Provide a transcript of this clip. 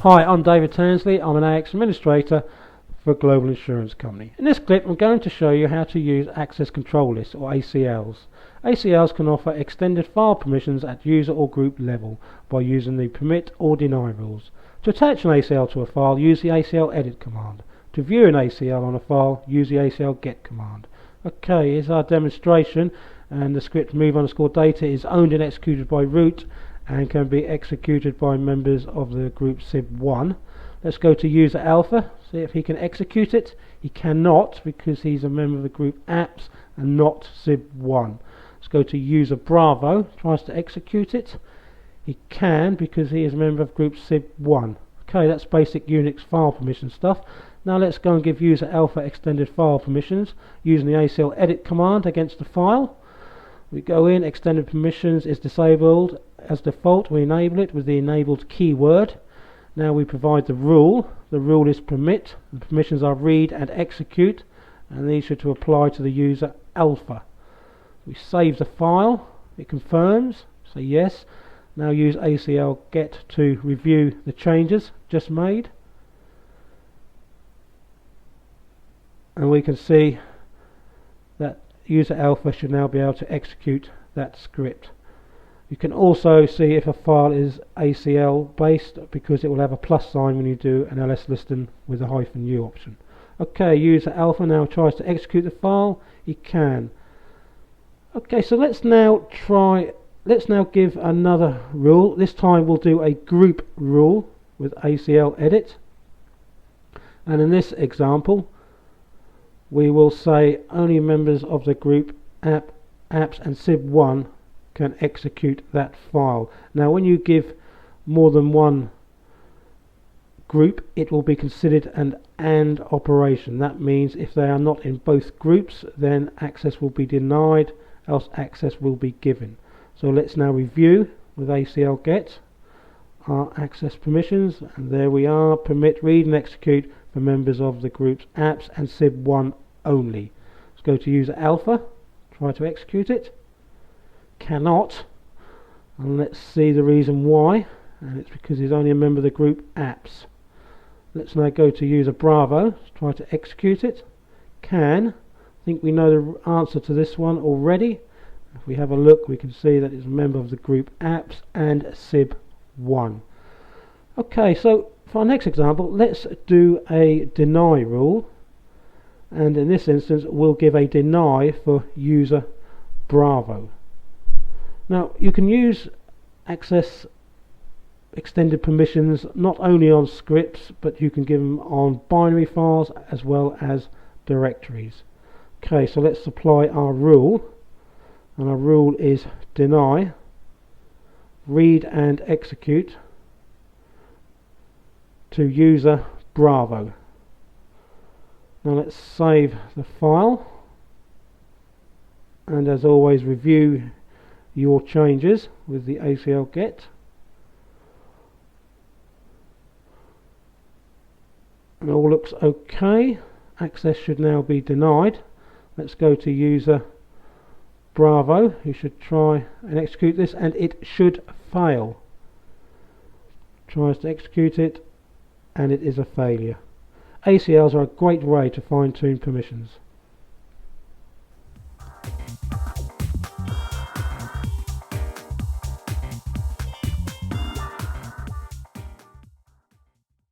Hi, I'm David Tansley. I'm an AIX administrator for a global insurance company. In this clip I'm going to show you how to use access control lists or ACLs. ACLs can offer extended file permissions at user or group level by using the permit or deny rules. To attach an ACL to a file, use the ACL edit command. To view an ACL on a file, use the ACL get command. Okay, here's our demonstration, and the script move_data is owned and executed by root and can be executed by members of the group SIB1. Let's go to user alpha, see if he can execute it. He cannot because he's a member of the group apps and not SIB1. Let's go to user bravo, tries to execute it. He can because he is a member of group SIB1. Okay, that's basic Unix file permission stuff. Now let's go and give user alpha extended file permissions using the ACL edit command against the file. We go in, extended permissions is disabled. As default, we enable it with the enabled keyword. Now we provide the rule. The rule is permit, and permissions are read and execute, and these should to apply to the user alpha. We save the file, it confirms, say yes. Now use ACL get to review the changes just made. And we can see that user alpha should now be able to execute that script. You can also see if a file is ACL based because it will have a plus sign when you do an ls listing with a -u option. Okay, user alpha now tries to execute the file. He can. Okay, so let's now give another rule. This time we'll do a group rule with ACL edit, and in this example we will say only members of the group apps and SIB1 can execute that file. Now when you give more than one group, it will be considered an AND operation. That means if they are not in both groups, then access will be denied, else access will be given. So let's now review with ACL get our access permissions, and there we are, permit read and execute for members of the groups apps and SIB1 only. Let's go to user alpha, try to execute it. Cannot, and let's see the reason why, and it's because he's only a member of the group apps. Let's now go to user bravo, try to execute it. Can. I think we know the answer to this one already. If we have a look, we can see that it's a member of the group apps and SIB1. Okay, so for our next example, let's do a deny rule, and in this instance we'll give a deny for user bravo. Now you can use access extended permissions not only on scripts, but you can give them on binary files as well as directories. Okay, so let's apply our rule, and our rule is deny read and execute to user bravo. Now let's save the file, and as always review your changes with the ACL get. And all looks okay. Access should now be denied. Let's go to user bravo. You should try and execute this, and it should fail. Tries to execute it, and it is a failure. ACLs are a great way to fine-tune permissions.